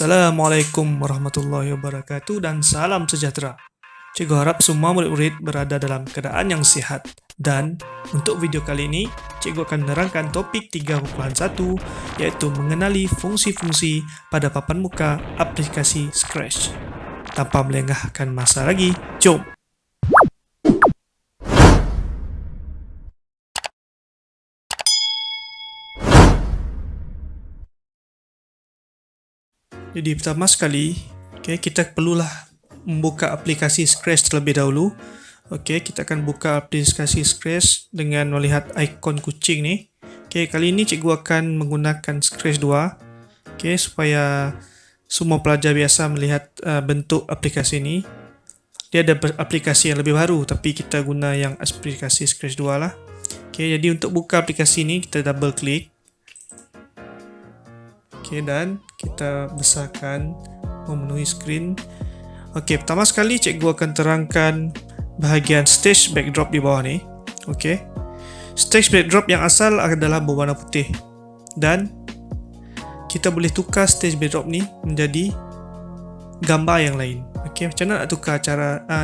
Assalamualaikum warahmatullahi wabarakatuh dan salam sejahtera. Cikgu harap semua murid-murid berada dalam keadaan yang sihat. Dan untuk video kali ini, cikgu akan menerangkan topik 3.1 yaitu mengenali fungsi-fungsi pada papan muka aplikasi Scratch. Tanpa melengahkan masa lagi, jom! Jadi pertama sekali, kita perlulah membuka aplikasi Scratch terlebih dahulu. Kita akan buka aplikasi Scratch dengan melihat ikon kucing ni. Kali ini cikgu akan menggunakan Scratch 2. Supaya semua pelajar biasa melihat bentuk aplikasi ini. Dia ada aplikasi yang lebih baru, tapi kita guna yang aplikasi Scratch 2 lah. Jadi untuk buka aplikasi ini, kita double klik. Dan kita besarkan memenuhi skrin. Pertama sekali cikgu akan terangkan bahagian stage backdrop di bawah ni. Stage backdrop yang asal adalah berwarna putih dan kita boleh tukar stage backdrop ni menjadi gambar yang lain. Macam mana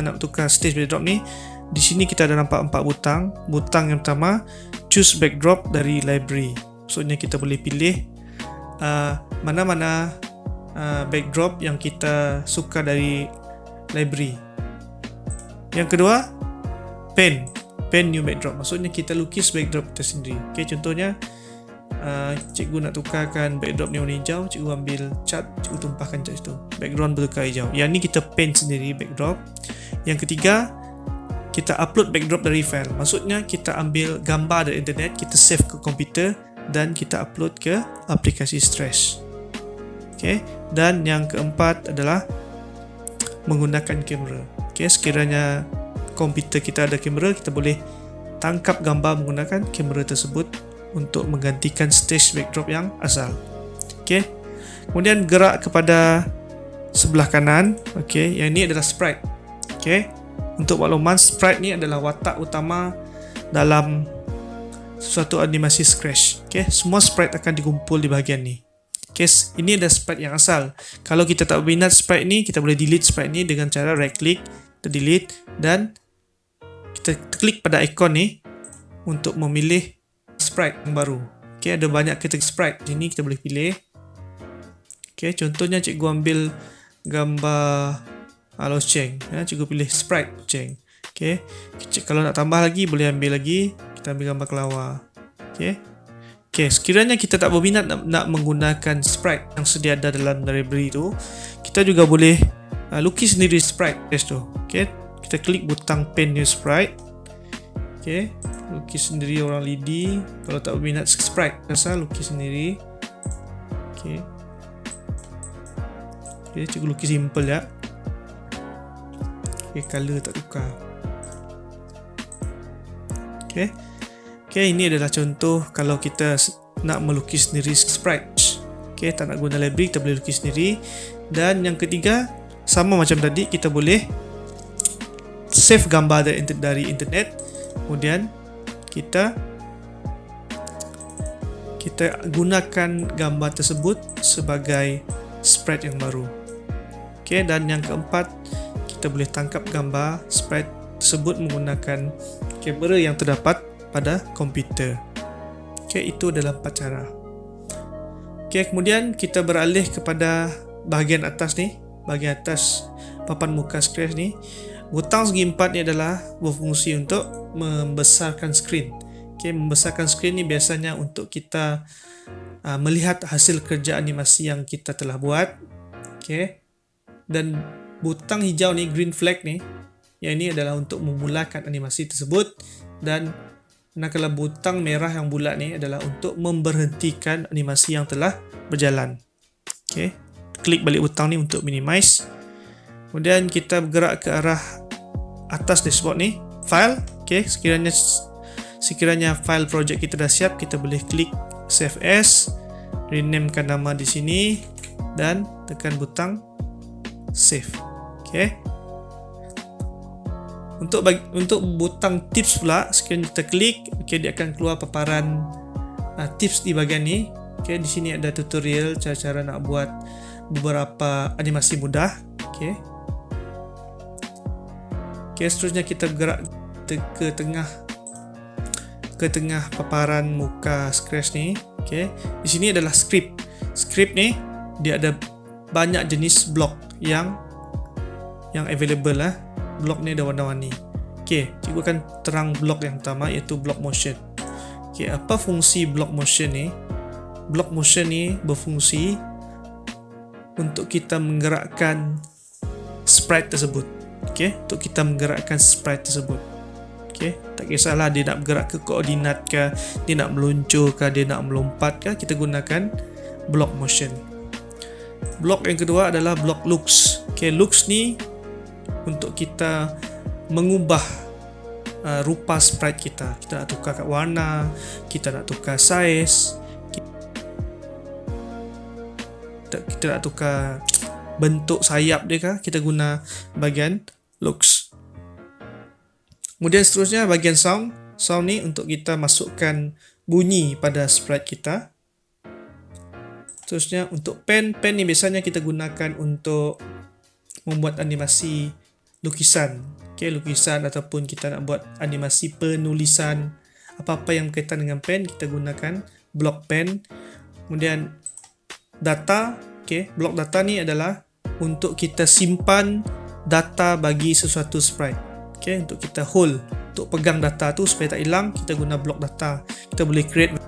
nak tukar stage backdrop ni? Di sini kita ada nampak 4 butang. Butang yang pertama, choose backdrop dari library. Maksudnya kita boleh pilih mana-mana backdrop yang kita suka dari library. Yang kedua, pen new backdrop. Maksudnya kita lukis backdrop kita sendiri. Contohnya cikgu nak tukarkan backdrop ni warna hijau, cikgu ambil cat, cikgu tumpahkan cat itu, background bertukar hijau. Yang ni kita pen sendiri backdrop. Yang ketiga, kita upload backdrop dari file. Maksudnya kita ambil gambar dari internet, kita save ke komputer dan kita upload ke aplikasi Scratch. Dan yang keempat adalah menggunakan kamera. Sekiranya komputer kita ada kamera, kita boleh tangkap gambar menggunakan kamera tersebut untuk menggantikan stage backdrop yang asal. Kemudian gerak kepada sebelah kanan. Yang ini adalah sprite. Untuk makluman, sprite ni adalah watak utama dalam suatu animasi Scratch. Semua sprite akan dikumpul di bahagian ni. Ini adalah sprite yang asal. Kalau kita tak berminat sprite ni, kita boleh delete sprite ni dengan cara right click, kita delete dan kita klik pada ikon ni untuk memilih sprite yang baru. Ada banyak kategori sprite. Di sini kita boleh pilih. Contohnya cikgu ambil gambar loceng. Cikgu pilih sprite loceng. Kalau nak tambah lagi, boleh ambil lagi. Kita ambil gambar kelawar. Sekiranya kita tak berminat nak menggunakan sprite yang sedia ada dalam library tu, kita juga boleh lukis sendiri sprite tu. Kita klik butang pen new sprite. Lukis sendiri orang lidi. Kalau tak berminat sprite, asal lukis sendiri. Cikgu lukis simple ya. Color tak tukar. Ini adalah contoh kalau kita nak melukis sendiri sprite. Tak nak guna library, kita boleh lukis sendiri. Dan yang ketiga, sama macam tadi, kita boleh save gambar dari internet. Kemudian kita gunakan gambar tersebut sebagai sprite yang baru. Dan yang keempat, kita boleh tangkap gambar sprite tersebut menggunakan kamera yang terdapat pada komputer. Itu adalah 4 cara. Kemudian kita beralih kepada bahagian atas ni. Bahagian atas papan muka Scratch ni, butang segi 4 ni adalah berfungsi untuk membesarkan skrin. Membesarkan skrin ni biasanya untuk kita melihat hasil kerja animasi yang kita telah buat. Dan butang hijau ni, green flag ni, yang ini adalah untuk memulakan animasi tersebut. Dan manakala butang merah yang bulat ni adalah untuk memberhentikan animasi yang telah berjalan. Klik balik butang ni untuk minimize. Kemudian kita bergerak ke arah atas dashboard ni, file. Sekiranya file project kita dah siap, kita boleh klik save as, renamekan nama di sini dan tekan butang save. Untuk butang tips pula, sekiranya kita klik, dia akan keluar paparan tips di bahagian ni. Oke, di sini ada tutorial cara-cara nak buat beberapa animasi mudah. Oke. Oke, seterusnya kita bergerak ke tengah paparan muka Scratch ni. Oke, di sini adalah script. Script ni dia ada banyak jenis blok yang available lah. Blok ni ada warna-warni. Oke, cikgu akan terang blok yang pertama, iaitu block motion. Oke, apa fungsi block motion ni? Block motion ni berfungsi untuk kita menggerakkan sprite tersebut. Okey, untuk kita menggerakkan sprite tersebut. Okey, tak kisahlah dia nak bergerak ke koordinat ke, dia nak meluncur ke, dia nak melompat ke, kita gunakan block motion. Blok yang kedua adalah block looks. Okey, looks ni untuk kita mengubah rupa sprite kita. Kita nak tukar kat warna, kita nak tukar size, kita nak tukar bentuk sayap dia kah, kita guna bahagian looks. Kemudian seterusnya bahagian sound. Sound ni untuk kita masukkan bunyi pada sprite kita. Seterusnya untuk pen ni biasanya kita gunakan untuk membuat animasi lukisan. Okay, lukisan ataupun kita nak buat animasi penulisan, apa-apa yang berkaitan dengan pen, kita gunakan block pen. Kemudian data. Okay, blok data ni adalah untuk kita simpan data bagi sesuatu sprite. Okay, untuk kita hold, untuk pegang data tu supaya tak hilang, kita guna blok data. Kita boleh create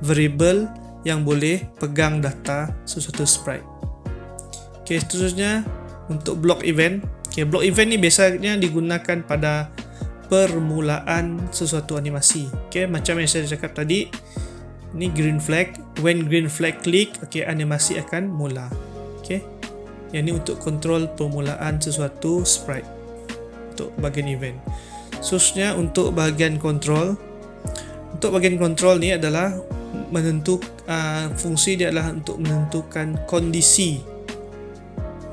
variable yang boleh pegang data sesuatu sprite. Okay, seterusnya untuk block event. Okay, block event ni biasanya digunakan pada permulaan sesuatu animasi. Okay, macam yang saya cakap tadi, ini green flag. When green flag click, okay, animasi akan mula. Okay, yang ni untuk kontrol permulaan sesuatu sprite untuk bahagian event. Seterusnya untuk bahagian control. Untuk bahagian control ni adalah fungsi dia adalah untuk menentukan kondisi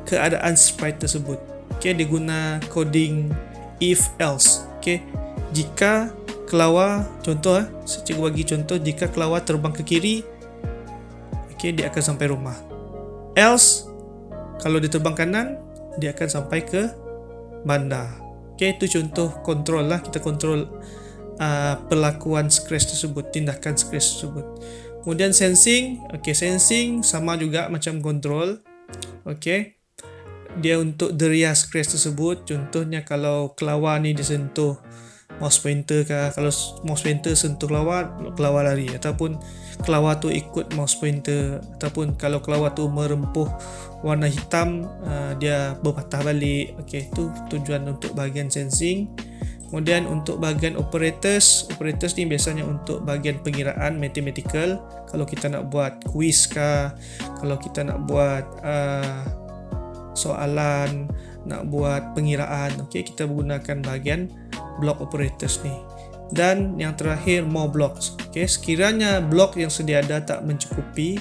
keadaan sprite tersebut. Okay, dia guna coding if else. Okay, jika kelawar, contoh cikgu bagi contoh, jika kelawar terbang ke kiri, okay, dia akan sampai rumah. Else, kalau dia terbang kanan, dia akan sampai ke bandar. Okay, itu contoh kontrol lah. Kita kontrol perlakuan Scratch tersebut, tindakan Scratch tersebut. Kemudian sensing. Okay, sensing sama juga macam kontrol. Okay, dia untuk deria Scratch tersebut. Contohnya kalau kelawar ni disentuh mouse pointer ke, kalau mouse pointer sentuh kelawar lari, ataupun kelawar tu ikut mouse pointer, ataupun kalau kelawar tu merempuh warna hitam, dia berpatah balik. Okey, itu tujuan untuk bahagian sensing. Kemudian untuk bahagian operators ni biasanya untuk bahagian pengiraan mathematical. Kalau kita nak buat quiz ke, kalau kita nak buat soalan, nak buat pengiraan, okey, kita menggunakan bahagian block operators ni. Dan yang terakhir, more blocks. Okay, sekiranya blok yang sedia ada tak mencukupi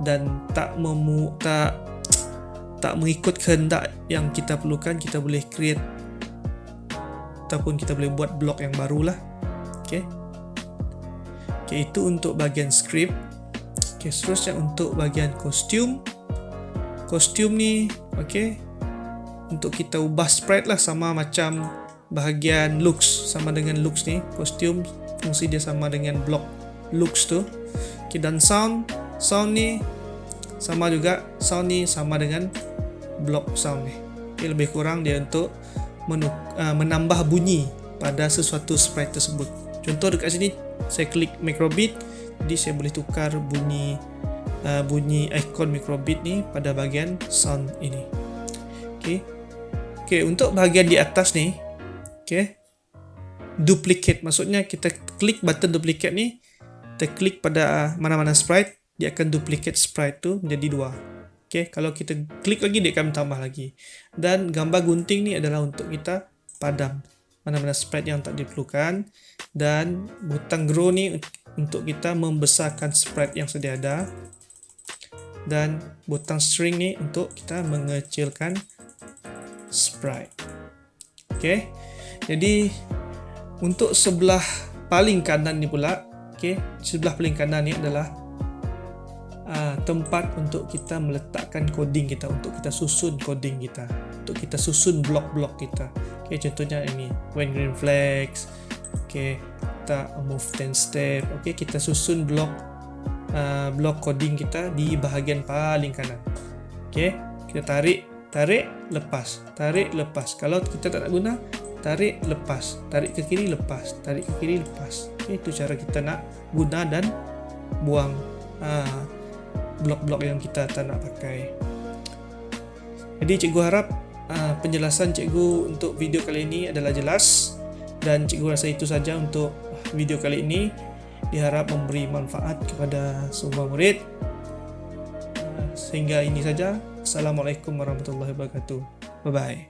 dan tak mengikut kehendak yang kita perlukan, kita boleh create ataupun kita boleh buat blok yang barulah. Okay, itu untuk bahagian script. Okay, seterusnya untuk bahagian kostum. Kostum ni, okay, untuk kita ubah sprite lah, sama macam bahagian looks, sama dengan looks ni. Kostum fungsi dia sama dengan block looks tu. Okay, dan sound ni sama juga. Sound ni sama dengan block sound ni. Okay, lebih kurang dia untuk menambah bunyi pada sesuatu sprite tersebut. Contoh dekat sini saya klik micro:bit, jadi saya boleh tukar bunyi ikon micro:bit ni pada bahagian sound ini. Okay, untuk bahagian di atas ni, okay, duplicate, maksudnya kita klik button duplicate ni, kita klik pada mana-mana sprite, dia akan duplicate sprite tu menjadi dua. Okay, kalau kita klik lagi, dia akan tambah lagi. Dan gambar gunting ni adalah untuk kita padam mana-mana sprite yang tak diperlukan. Dan butang grow ni untuk kita membesarkan sprite yang sedia ada. Dan butang string ni untuk kita mengecilkan sprite. Okay, jadi untuk sebelah paling kanan ni pula, Okey, sebelah paling kanan ni adalah tempat untuk kita meletakkan coding kita, untuk kita susun coding kita, untuk kita susun blok-blok kita. Okey, contohnya ini when green flags. Okey, kita move 10 step. Okey, kita susun blok coding kita di bahagian paling kanan. Okey, kita tarik lepas. Kalau kita tak nak guna, tarik lepas, tarik ke kiri lepas, tarik ke kiri lepas. Okey, itu cara kita nak guna dan buang blok-blok yang kita tak nak pakai. Jadi cikgu harap penjelasan cikgu untuk video kali ini adalah jelas, dan cikgu rasa itu saja untuk video kali ini. Diharap memberi manfaat kepada semua murid. Sehingga ini saja. Assalamualaikum warahmatullahi wabarakatuh. Bye bye.